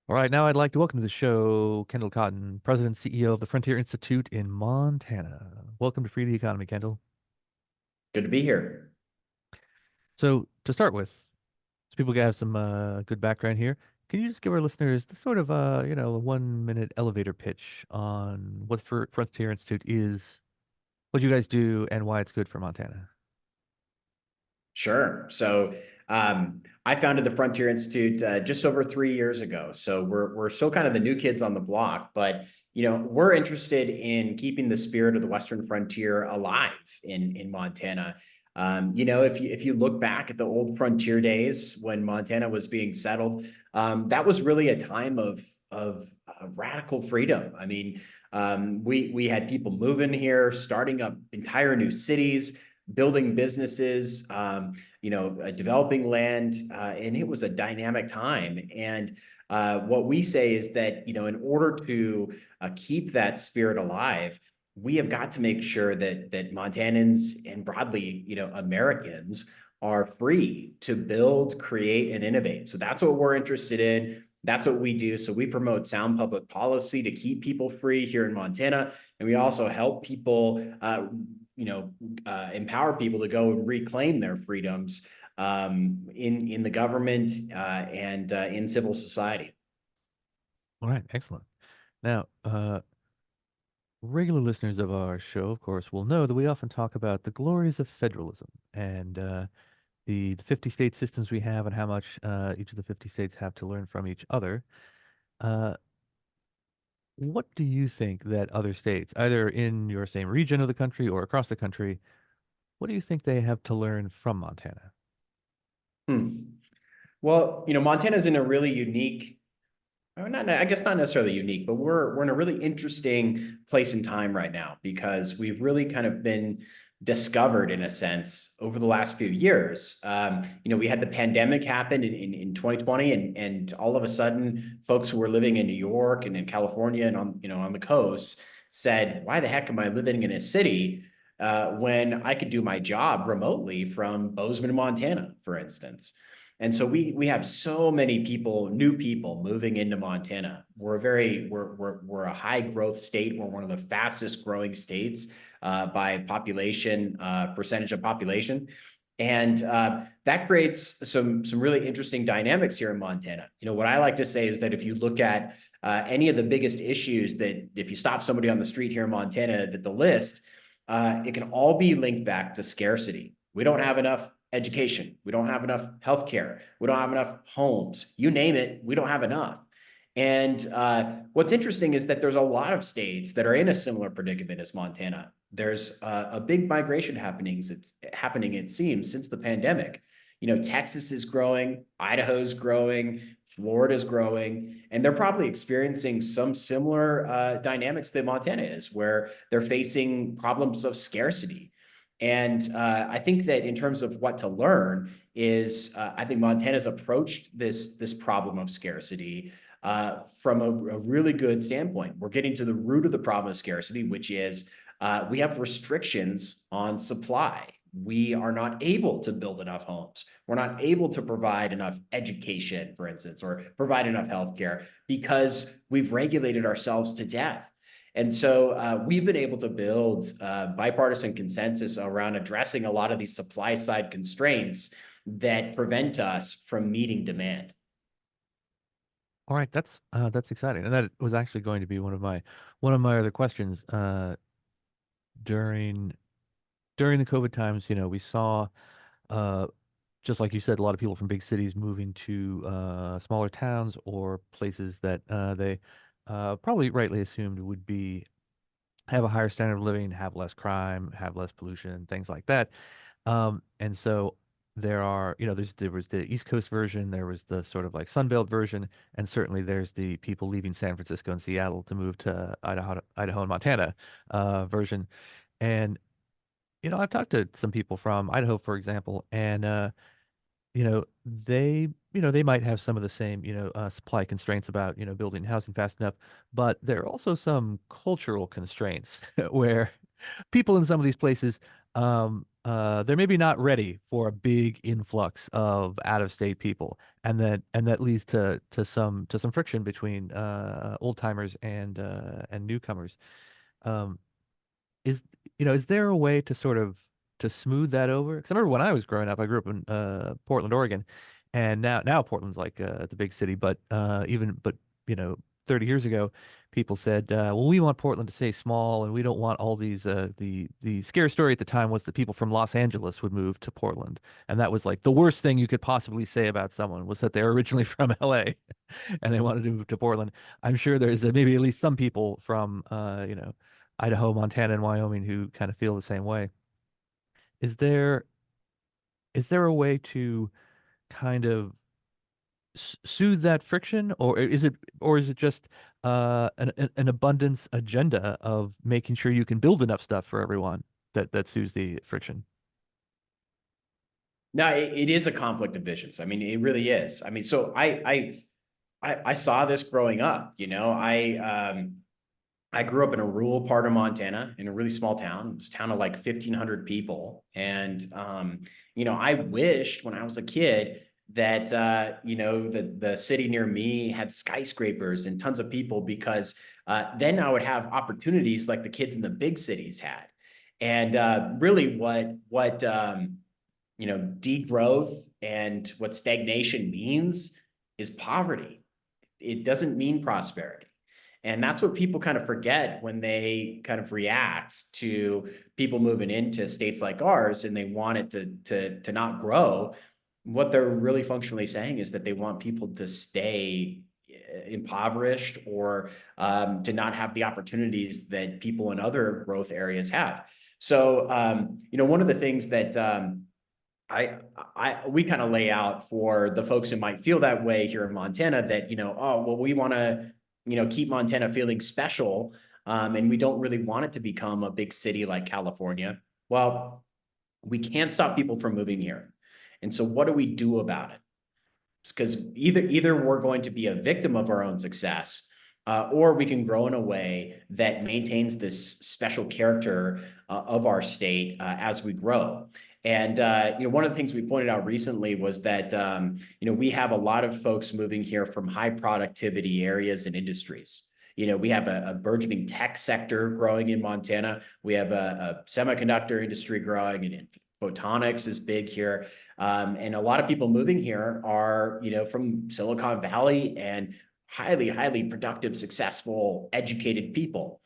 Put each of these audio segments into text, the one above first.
All right, now I'd like to welcome to the show Kendall Cotton, President and CEO of the Frontier Institute in Montana. Welcome to Free the Economy, Kendall. Good to be here. So, to start with, so people have some good background here, can you just give our listeners the sort of a 1 minute elevator pitch on what Frontier Institute is, what you guys do, and why it's good for Montana? Sure. I founded the Frontier Institute just over 3 years ago. So we're still kind of the new kids on the block, but we're interested in keeping the spirit of the Western frontier alive in Montana. If you look back at the old frontier days when Montana was being settled, that was really a time of radical freedom. I mean, we had people moving here, starting up entire new cities, building businesses, developing land, and it was a dynamic time. And what we say is that, in order to keep that spirit alive, we have got to make sure that Montanans and broadly, Americans are free to build, create, and innovate. So that's what we're interested in. That's what we do. So we promote sound public policy to keep people free here in Montana, and we also help people empower people to go and reclaim their freedoms in the government and in civil society. All right, excellent. Now, regular listeners of our show, of course, will know that we often talk about the glories of federalism and the 50 state systems we have and how much each of the 50 states have to learn from each other. Uh, what do you think that other states, either in your same region of the country or across the country, what do you think they have to learn from Montana? Hmm. Well, Montana's in a really unique, or not, I guess not necessarily unique, but we're in a really interesting place in time right now because we've really kind of been discovered in a sense over the last few years. We had the pandemic happen in 2020, and all of a sudden, folks who were living in New York and in California and on the coast said, "Why the heck am I living in a city when I could do my job remotely from Bozeman, Montana, for instance?" And so we have so many people, new people moving into Montana. We're a high growth state. We're one of the fastest growing states by population, percentage of population. And that creates some really interesting dynamics here in Montana. What I like to say is that if you look at any of the biggest issues, that if you stop somebody on the street here in Montana, that the list, it can all be linked back to scarcity. We don't have enough education. We don't have enough healthcare. We don't have enough homes. You name it, we don't have enough. And what's interesting is that there's a lot of states that are in a similar predicament as Montana. There's a big migration happening, it seems, since the pandemic. Texas is growing, Idaho's growing, Florida's growing, and they're probably experiencing some similar dynamics that Montana is, where they're facing problems of scarcity. And I think that in terms of what to learn is, I think Montana's approached this problem of scarcity from a really good standpoint. We're getting to the root of the problem of scarcity, which is we have restrictions on supply. We are not able to build enough homes. We're not able to provide enough education, for instance, or provide enough healthcare because we've regulated ourselves to death. And so we've been able to build bipartisan consensus around addressing a lot of these supply side constraints that prevent us from meeting demand. All right, that's exciting, and that was actually going to be one of my other questions. During during the COVID times, we saw uh, just like you said, a lot of people from big cities moving to smaller towns or places that they probably rightly assumed would be have a higher standard of living, have less crime, have less pollution, things like that. And so there was the East Coast version, there was the sort of like Sunbelt version, and certainly there's the people leaving San Francisco and Seattle to move to Idaho and Montana version. And I've talked to some people from Idaho, for example, and they might have some of the same, supply constraints about, building housing fast enough, but there are also some cultural constraints where people in some of these places they're maybe not ready for a big influx of out-of-state people, and that leads to some friction between old timers and newcomers. Um, is is there a way to sort of to smooth that over? Because I remember when I was growing up, I grew up in Portland, Oregon, and now Portland's like the big city, but even but you know 30 years ago, people said, well, we want Portland to stay small, and we don't want all these. The scare story at the time was that people from Los Angeles would move to Portland, and that was like the worst thing you could possibly say about someone was that they're originally from LA and they wanted to move to Portland. I'm sure there's maybe at least some people from Idaho, Montana, and Wyoming who kind of feel the same way. Is there is there a way to kind of soothe that friction, or is it just an abundance agenda of making sure you can build enough stuff for everyone that soothes the friction? No, it is a conflict of visions. I mean, it really is. I mean, so I saw this growing up. I grew up in a rural part of Montana in a really small town. It was a town of like 1,500 people. And, I wished when I was a kid that, the city near me had skyscrapers and tons of people because then I would have opportunities like the kids in the big cities had. And really degrowth and what stagnation means is poverty. It doesn't mean prosperity. And that's what people kind of forget when they kind of react to people moving into states like ours and they want it to not grow. What they're really functionally saying is that they want people to stay impoverished or to not have the opportunities that people in other growth areas have. So, one of the things that I we kind of lay out for the folks who might feel that way here in Montana that, oh, well, we want to, keep Montana feeling special. And we don't really want it to become a big city like California. Well, we can't stop people from moving here. And so what do we do about it? Because either we're going to be a victim of our own success, or we can grow in a way that maintains this special character of our state as we grow. And one of the things we pointed out recently was that we have a lot of folks moving here from high productivity areas and industries. We have a burgeoning tech sector growing in Montana. We have a semiconductor industry growing, and photonics is big here. And a lot of people moving here are, from Silicon Valley and highly, highly productive, successful, educated people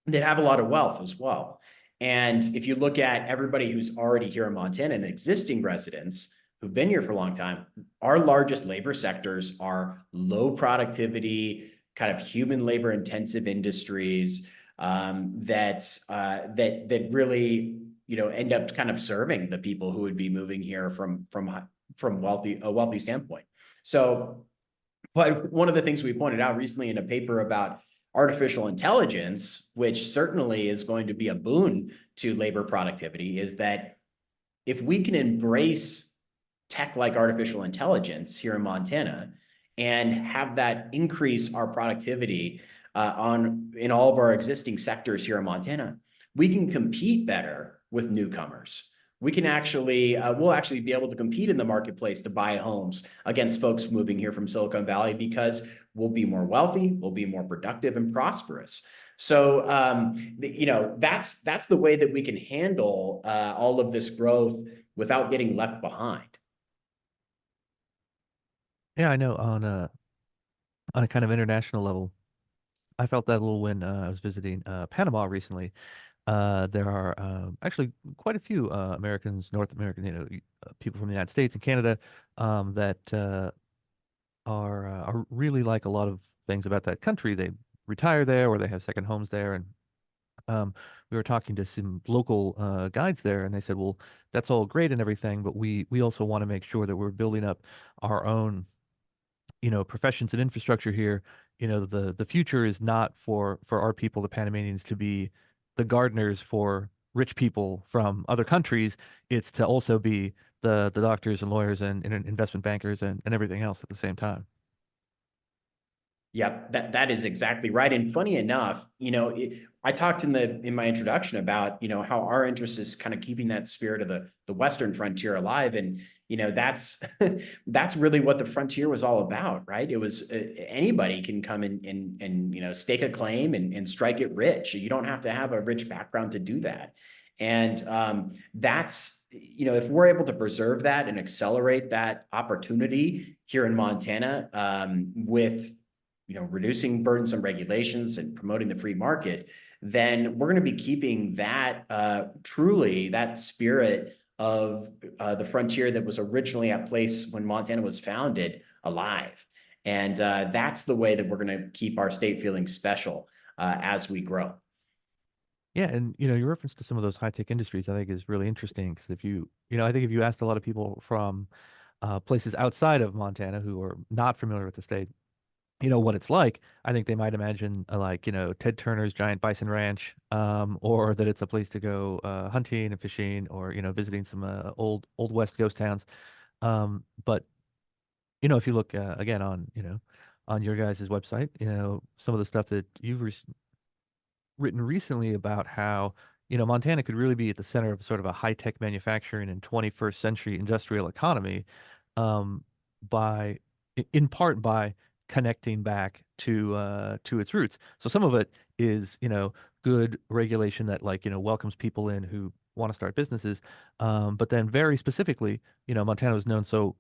that have a lot of wealth as well. And if you look at everybody who's already here in Montana and existing residents who've been here for a long time, our largest labor sectors are low productivity, kind of human labor intensive industries that really end up kind of serving the people who would be moving here from a wealthy standpoint. So, but one of the things we pointed out recently in a paper about artificial intelligence, which certainly is going to be a boon to labor productivity, is that if we can embrace tech like artificial intelligence here in Montana and have that increase our productivity in all of our existing sectors here in Montana, we can compete better with newcomers. We'll actually be able to compete in the marketplace to buy homes against folks moving here from Silicon Valley because we'll be more wealthy, we'll be more productive and prosperous. So, that's the way that we can handle all of this growth without getting left behind. Yeah, I know on a kind of international level, I felt that a little when I was visiting Panama recently. There are actually quite a few Americans, North American, people from the United States and Canada that are really like a lot of things about that country. They retire there or they have second homes there. And we were talking to some local guides there, and they said, "Well, that's all great and everything, but we also want to make sure that we're building up our own." Professions and infrastructure here. The future is not for our people, the Panamanians, to be the gardeners for rich people from other countries. It's to also be the doctors and lawyers and investment bankers and everything else at the same time. Yep, that is exactly right. And funny enough, I talked in my introduction about, how our interest is kind of keeping that spirit of the Western frontier alive. And, that's that's really what the frontier was all about, right? It was anybody can come in and stake a claim and strike it rich. You don't have to have a rich background to do that. And that's, if we're able to preserve that and accelerate that opportunity here in Montana, with reducing burdensome regulations and promoting the free market, then we're going to be keeping that truly that spirit of the frontier that was originally at place when Montana was founded alive. And that's the way that we're going to keep our state feeling special as we grow. Yeah, and your reference to some of those high tech industries, I think, is really interesting because if I think if you asked a lot of people from places outside of Montana who are not familiar with the state, what it's like, I think they might imagine like, Ted Turner's giant bison ranch, or that it's a place to go hunting and fishing, or visiting some old West ghost towns. But if you look again on on your guys' website, some of the stuff that you've written recently about how Montana could really be at the center of sort of a high-tech manufacturing and 21st century industrial economy, um, by in part by connecting back to its roots. So some of it is good regulation that like welcomes people in who want to start businesses, but then very specifically, Montana was known so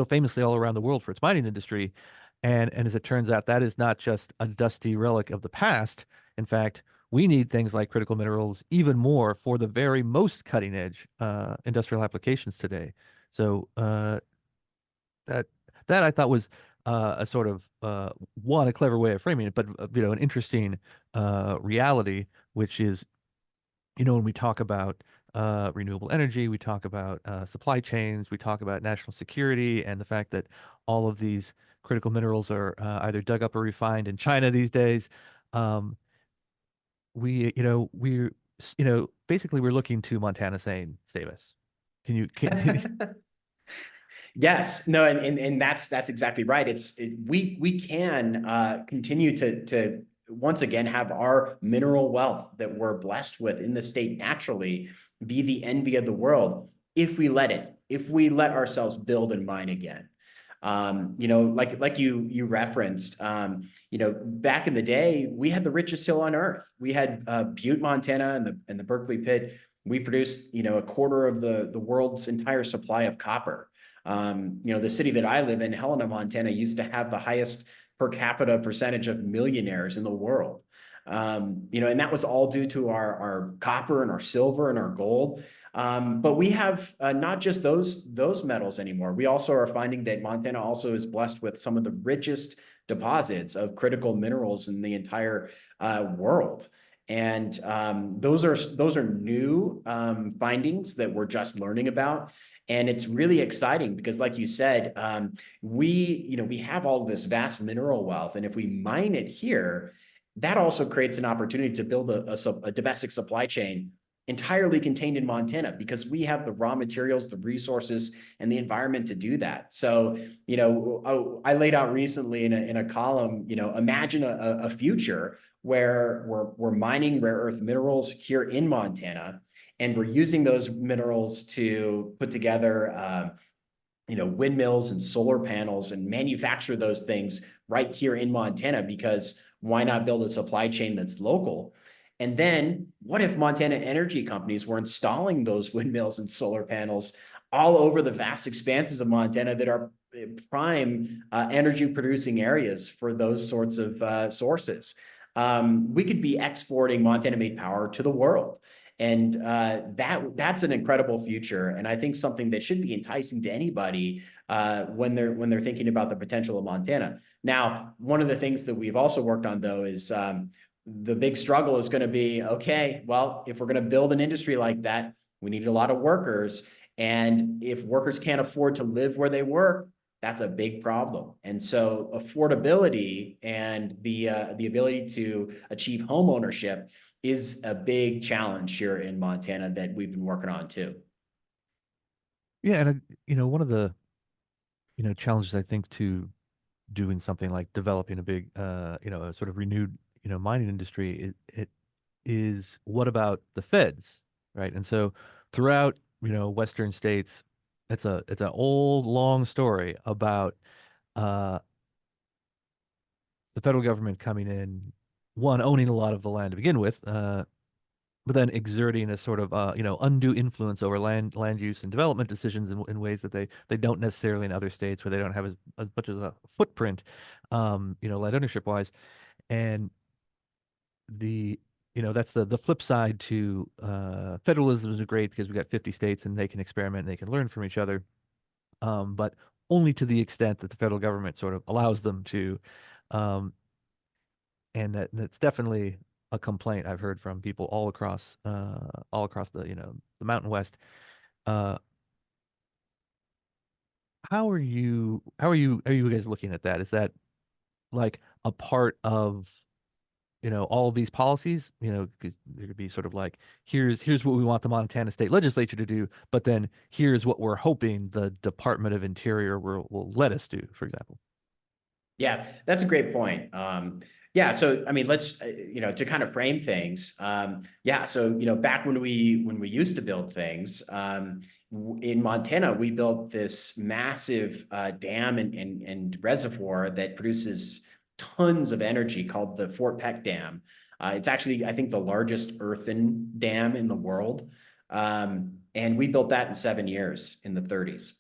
famously all around the world for its mining industry. And as it turns out, that is not just a dusty relic of the past. In fact, we need things like critical minerals even more for the very most cutting edge industrial applications today. So that that I thought was a sort of a clever way of framing it, but an interesting reality, which is when we talk about renewable energy, we talk about supply chains, we talk about national security, and the fact that all of these critical minerals are either dug up or refined in China these days. Um, basically we're looking to Montana saying, "Save us." Can Yes, no, and that's exactly right. We can continue to once again have our mineral wealth that we're blessed with in the state naturally be the envy of the world if we let it, if we let ourselves build and mine again. Like you referenced, back in the day, we had the richest hill on earth. We had Butte, Montana, and the Berkeley pit. We produced, a quarter of the world's entire supply of copper. The city that I live in, Helena, Montana, used to have the highest per capita percentage of millionaires in the world. And that was all due to our copper and our silver and our gold. But we have not just those metals anymore. We also are finding that Montana also is blessed with some of the richest deposits of critical minerals in the entire world. And those are new findings that we're just learning about. And it's really exciting because, like you said, we have all this vast mineral wealth, and if we mine it here, that also creates an opportunity to build a domestic supply chain entirely contained in Montana because we have the raw materials, the resources, and the environment to do that. So, I laid out recently in a column, imagine a future where we're mining rare earth minerals here in Montana, and we're using those minerals to put together windmills and solar panels and manufacture those things right here in Montana, because why not build a supply chain that's local? And then what if Montana energy companies were installing those windmills and solar panels all over the vast expanses of Montana that are prime energy producing areas for those sorts of sources? We could be exporting Montana made power to the world. And that's an incredible future, and I think something that should be enticing to anybody when they're thinking about the potential of Montana. Now, one of the things that we've also worked on, though, is the big struggle is going to be, okay, well, if we're going to build an industry like that, we need a lot of workers, and if workers can't afford to live where they work, that's a big problem. And so affordability and the ability to achieve home ownership is a big challenge here in Montana that we've been working on too. Yeah, and one of the challenges I think to doing something like developing a big a sort of renewed mining industry, is what about the feds, right? And so throughout, Western states, it's an old long story about uh, the federal government coming in, one owning a lot of the land to begin with, but then exerting a sort of undue influence over land use and development decisions in ways that they don't necessarily in other states where they don't have as much as a footprint, land ownership wise. And the that's the flip side to federalism is great because we got 50 states and they can experiment and they can learn from each other, but only to the extent that the federal government sort of allows them to. Um, and that's definitely a complaint I've heard from people all across the the Mountain West. Uh, how are you guys looking at that? Is that like a part of all of these policies? Because there could be sort of like here's what we want the Montana State Legislature to do, but then here's what we're hoping the Department of Interior will let us do, for example. Yeah, that's a great point. Yeah, so I mean, let's to kind of frame things. Yeah, so back when we used to build things in Montana, we built this massive dam and reservoir that produces tons of energy called the Fort Peck Dam. It's actually, I think, the largest earthen dam in the world, and we built that in 7 years in the 30s.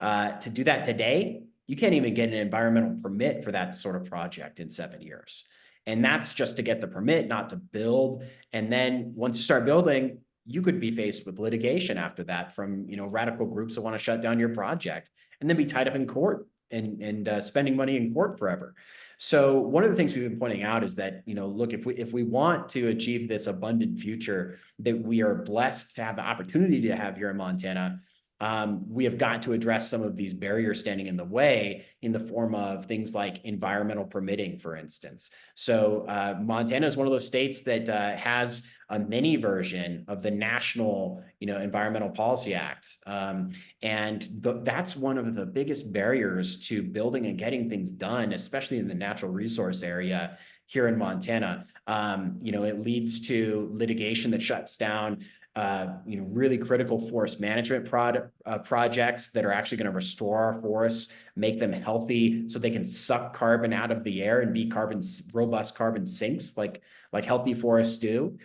To do that today, you can't even get an environmental permit for that sort of project in 7 years. And that's just to get the permit, not to build. And then once you start building, you could be faced with litigation after that from radical groups that want to shut down your project and then be tied up in court and spending money in court forever. So one of the things we've been pointing out is that look, if we want to achieve this abundant future that we are blessed to have the opportunity to have here in Montana, we have got to address some of these barriers standing in the way in the form of things like environmental permitting, for instance. So Montana is one of those states that has a mini version of the National, Environmental Policy Act, and that's one of the biggest barriers to building and getting things done, especially in the natural resource area here in Montana. It leads to litigation that shuts down really critical forest management projects that are actually going to restore our forests, make them healthy so they can suck carbon out of the air and be robust carbon sinks like healthy forests do.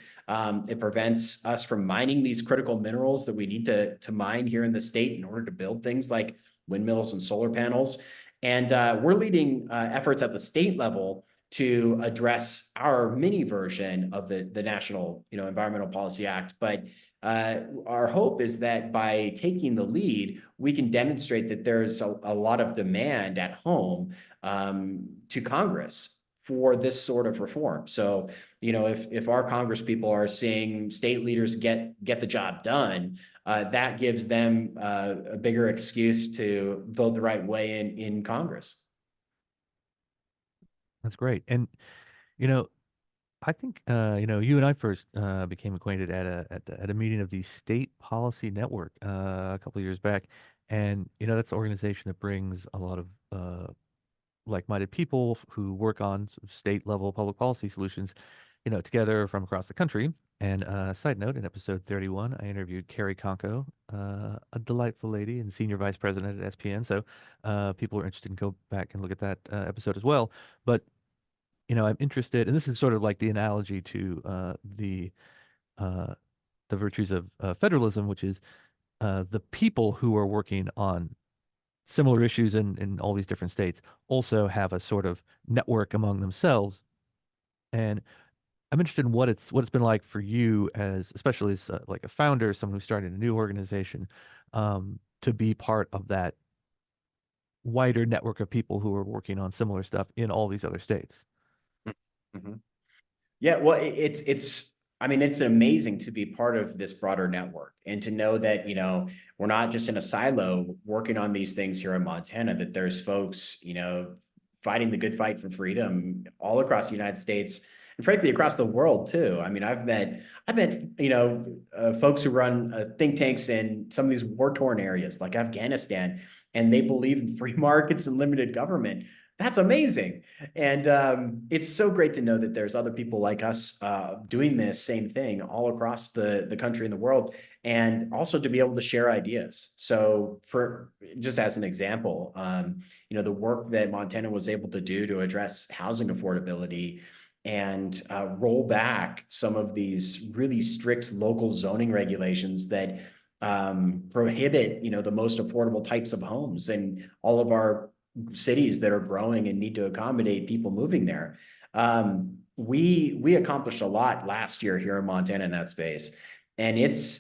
It prevents us from mining these critical minerals that we need to mine here in the state in order to build things like windmills and solar panels. And we're leading efforts at the state level to address our mini version of the National, Environmental Policy Act. But our hope is that by taking the lead, we can demonstrate that there's a lot of demand at home to Congress for this sort of reform. So, if our Congress people are seeing state leaders get the job done, that gives them a bigger excuse to vote the right way in Congress. That's great. And you know, I think you and I first became acquainted at a meeting of the State Policy Network a couple of years back, and that's an organization that brings a lot of like-minded people who work on sort of state-level public policy solutions, together from across the country. And side note, in episode 31, I interviewed Carrie Conco, a delightful lady and senior vice president at SPN. So people are interested in go back and look at that episode as well. But I'm interested, and this is sort of like the analogy to uh, the virtues of federalism, which is the people who are working on similar issues in all these different states also have a sort of network among themselves. And I'm interested in what it's been like for you as, especially as like a founder, someone who's starting a new organization, to be part of that wider network of people who are working on similar stuff in all these other states. Mhm. Yeah, well, it's I mean, it's amazing to be part of this broader network and to know that, we're not just in a silo working on these things here in Montana, that there's folks, fighting the good fight for freedom all across the United States and frankly across the world too. I mean, I've met, folks who run think tanks in some of these war-torn areas like Afghanistan, and they believe in free markets and limited government. That's amazing. And it's so great to know that there's other people like us doing this same thing all across the country and the world, and also to be able to share ideas. So, for just as an example, the work that Montana was able to do to address housing affordability and roll back some of these really strict local zoning regulations that prohibit, the most affordable types of homes and all of our cities that are growing and need to accommodate people moving there. We accomplished a lot last year here in Montana in that space. And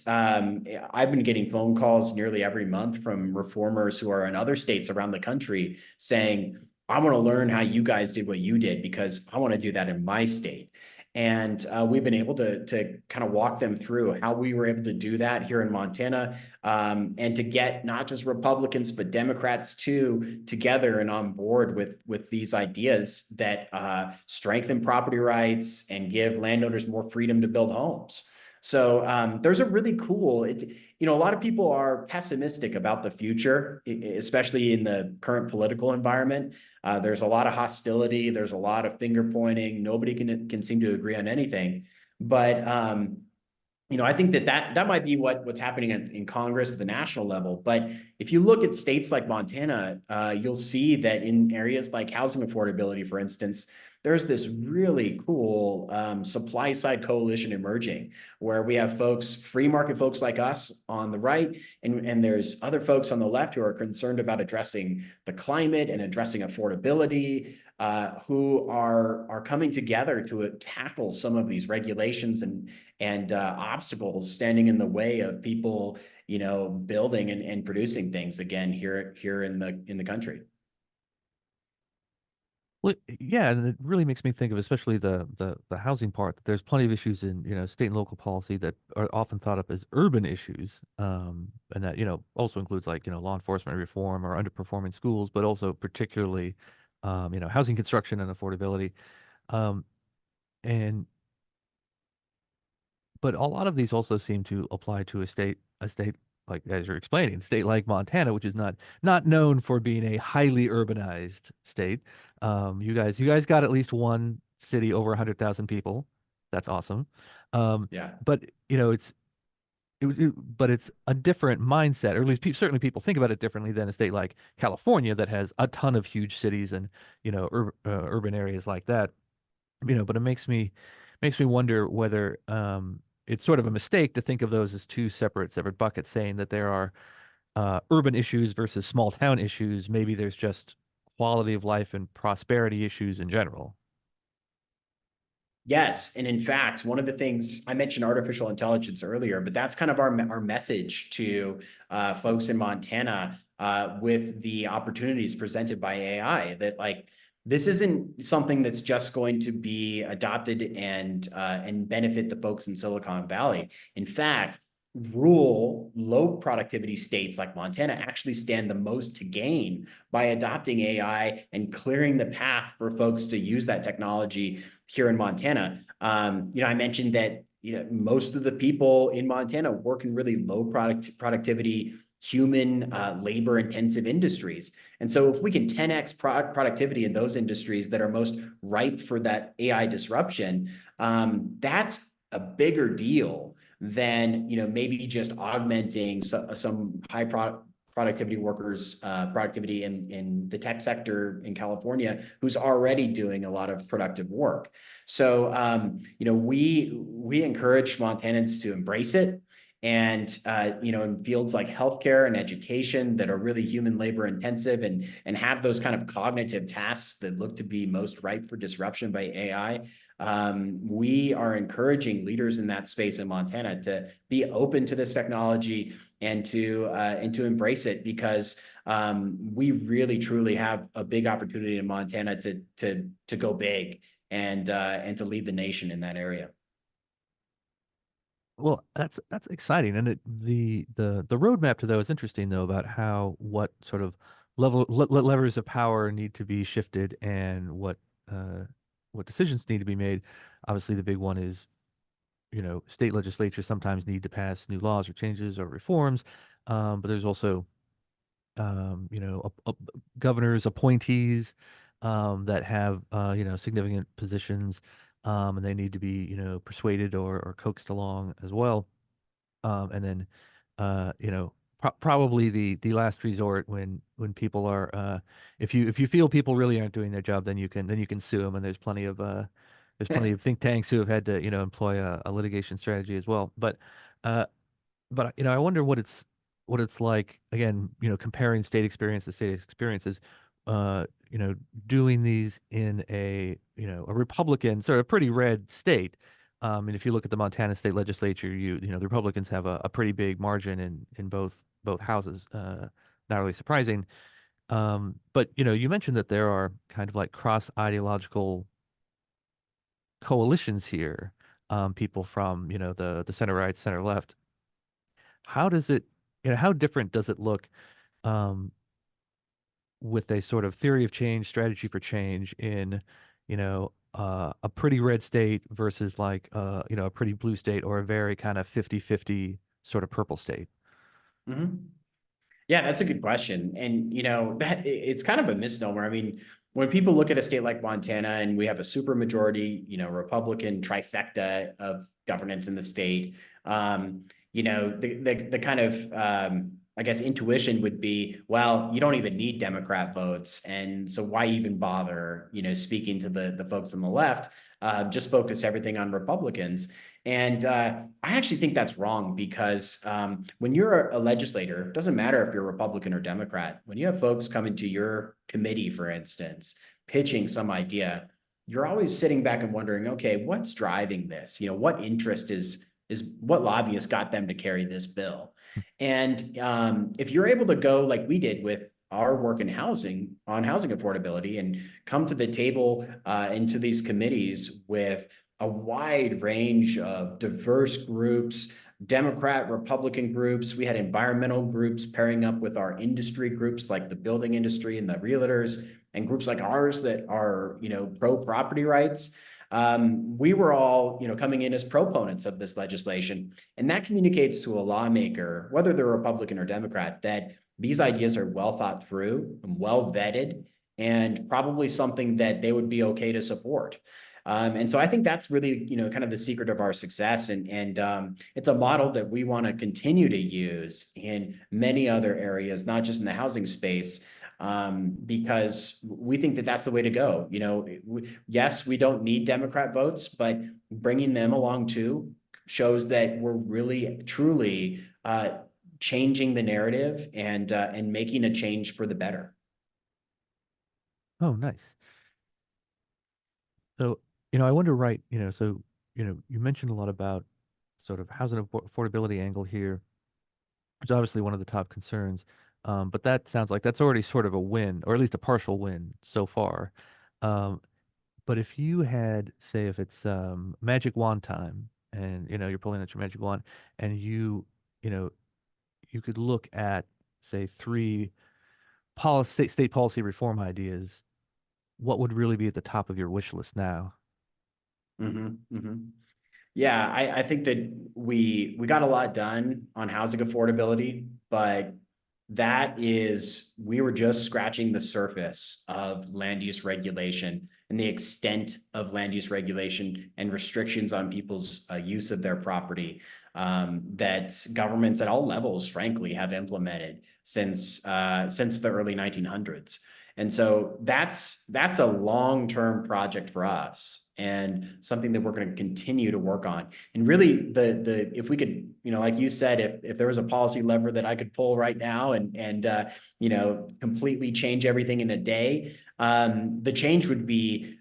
I've been getting phone calls nearly every month from reformers who are in other states around the country saying, I want to learn how you guys did what you did because I want to do that in my state. And we've been able to kind of walk them through how we were able to do that here in Montana, and to get not just Republicans but Democrats too together and on board with these ideas that strengthen property rights and give landowners more freedom to build homes. So there's a really cool. A lot of people are pessimistic about the future, especially in the current political environment. There's a lot of hostility. There's a lot of finger pointing. Nobody can seem to agree on anything. But I think that might be what's happening in Congress at the national level. But if you look at states like Montana, you'll see that in areas like housing affordability, for instance, there's this really cool supply side coalition emerging where we have free market folks like us on the right, and there's other folks on the left who are concerned about addressing the climate and addressing affordability, who are coming together to tackle some of these regulations and obstacles standing in the way of people, building and producing things again here in the country. Well, yeah, and it really makes me think of especially the housing part. That there's plenty of issues in state and local policy that are often thought of as urban issues, and that also includes like law enforcement reform or underperforming schools, but also particularly housing construction and affordability. Um, and but a lot of these also seem to apply to a state like as you're explaining, a state like Montana, which is not known for being a highly urbanized state. You guys got at least one city over 100,000 people. That's awesome. Um, Yeah. but but it's a different mindset, or at least certainly people think about it differently than a state like California that has a ton of huge cities and urban areas like that. But it makes me wonder whether it's sort of a mistake to think of those as two separate buckets, saying that there are urban issues versus small town issues. Maybe there's just quality of life and prosperity issues in general. Yes, and in fact, one of the things I mentioned artificial intelligence earlier, but that's kind of our message to folks in Montana with the opportunities presented by AI. That like this isn't something that's just going to be adopted and benefit the folks in Silicon Valley. In fact, rural, low productivity states like Montana actually stand the most to gain by adopting AI and clearing the path for folks to use that technology here in Montana. I mentioned that most of the people in Montana work in really low productivity, human labor intensive industries. And so if we can 10x productivity in those industries that are most ripe for that AI disruption, that's a bigger deal than maybe just augmenting some productivity workers productivity in the tech sector in California who's already doing a lot of productive work. So we encourage Montanans to embrace it. And in fields like healthcare and education that are really human labor intensive and have those kind of cognitive tasks that look to be most ripe for disruption by AI, we are encouraging leaders in that space in Montana to be open to this technology and to embrace it because we really truly have a big opportunity in Montana to go big and to lead the nation in that area. Well, that's exciting, and the roadmap to that is interesting though about how what sort of levers of power need to be shifted and what decisions need to be made. Obviously, the big one is state legislatures sometimes need to pass new laws or changes or reforms, but there's also governors, appointees, that have significant positions, and they need to be persuaded or coaxed along as well. And then probably the last resort when people are if you feel people really aren't doing their job, then you can sue them, and there's plenty of think tanks who have had to employ a litigation strategy as well. But I wonder what it's like, again, comparing state experience to state experiences, uh, doing these in a Republican sort of pretty red state. And if you look at the Montana state legislature, the Republicans have a pretty big margin in both houses. Not really surprising. But you mentioned that there are kind of like cross ideological coalitions here, people from the center right, center left. How does it, how different does it look, um, with a sort of theory of change, strategy for change in, a pretty red state versus like, a pretty blue state, or a very kind of 50-50 sort of purple state? Mhm. Yeah, that's a good question. And that it's kind of a misnomer. I mean, when people look at a state like Montana and we have a super majority, Republican trifecta of governance in the state, the kind of I guess intuition would be, well, you don't even need Democrat votes, and so why even bother, speaking to the folks on the left? Just focus everything on Republicans. And I actually think that's wrong because when you're a legislator, it doesn't matter if you're Republican or Democrat. When you have folks come into your committee, for instance, pitching some idea, you're always sitting back and wondering, okay, what's driving this? What interest is what lobbyist got them to carry this bill? And if you're able to go like we did with our work in housing on housing affordability and come to the table into these committees with a wide range of diverse groups, Democrat, Republican groups. We had environmental groups pairing up with our industry groups like the building industry and the realtors, and groups like ours that are, pro property rights. We were all, coming in as proponents of this legislation. And that communicates to a lawmaker, whether they're Republican or Democrat, that these ideas are well thought through and well vetted, and probably something that they would be okay to support. And so I think that's really, kind of the secret of our success. And it's a model that we want to continue to use in many other areas, not just in the housing space, because we think that that's the way to go. Yes, we don't need Democrat votes, but bringing them along too shows that we're really, truly changing the narrative and making a change for the better. Oh, nice. So, I wonder, right, you mentioned a lot about sort of housing affordability angle here, which is obviously one of the top concerns. But that sounds like that's already sort of a win, or at least a partial win so far. Um, but if you had, say, if it's magic wand time, and you're pulling out your magic wand, and you know, you could look at, say, three state policy reform ideas, what would really be at the top of your wish list now? Yeah, I think that we got a lot done on housing affordability, but we were just scratching the surface of land use regulation and the extent of land use regulation and restrictions on people's use of their property, that governments at all levels, frankly, have implemented since the early 1900s. And so that's a long-term project for us, and something that we're going to continue to work on. And really, the if we could, like you said, if there was a policy lever that I could pull right now and completely change everything in a day, the change would be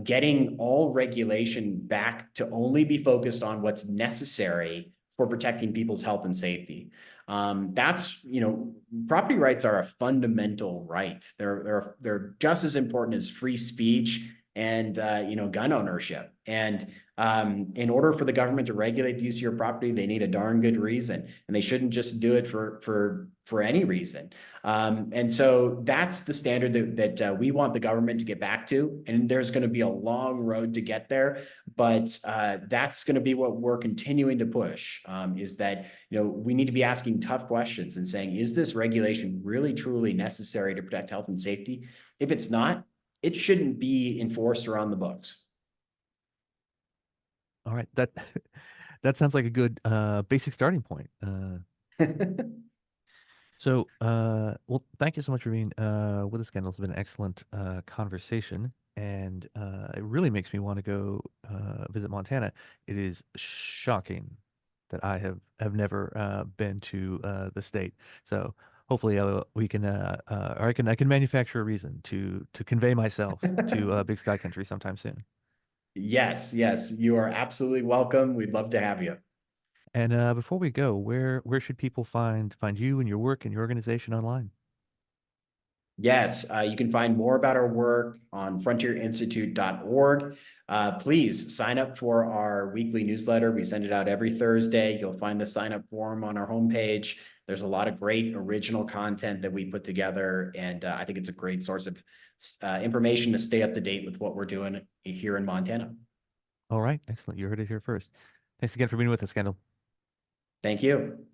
getting all regulation back to only be focused on what's necessary for protecting people's health and safety. That's, property rights are a fundamental right. They're just as important as free speech and gun ownership. And in order for the government to regulate the use of your property, they need a darn good reason, and they shouldn't just do it for any reason. And so that's the standard that we want the government to get back to. And there's going to be a long road to get there, but that's going to be what we're continuing to push. Is that we need to be asking tough questions and saying, is this regulation really truly necessary to protect health and safety? If it's not, it shouldn't be enforced or on the books. All right, that that sounds like a good basic starting point. Well, thank you so much for being with us, Kendall. It's been an excellent conversation, and it really makes me want to go visit Montana. It is shocking that I have never been to the state. So hopefully we can or I can manufacture a reason to convey myself to Big Sky Country sometime soon. Yes, yes, you are absolutely welcome. We'd love to have you. And before we go, where should people find you and your work and your organization online? Yes, you can find more about our work on frontierinstitute.org. Please sign up for our weekly newsletter. We send it out every Thursday. You'll find the sign up form on our homepage. There's a lot of great original content that we put together, and I think it's a great source of information to stay up to date with what we're doing here in Montana. All right, excellent. You heard it here first. Thanks again for being with us, Kendall. Thank you.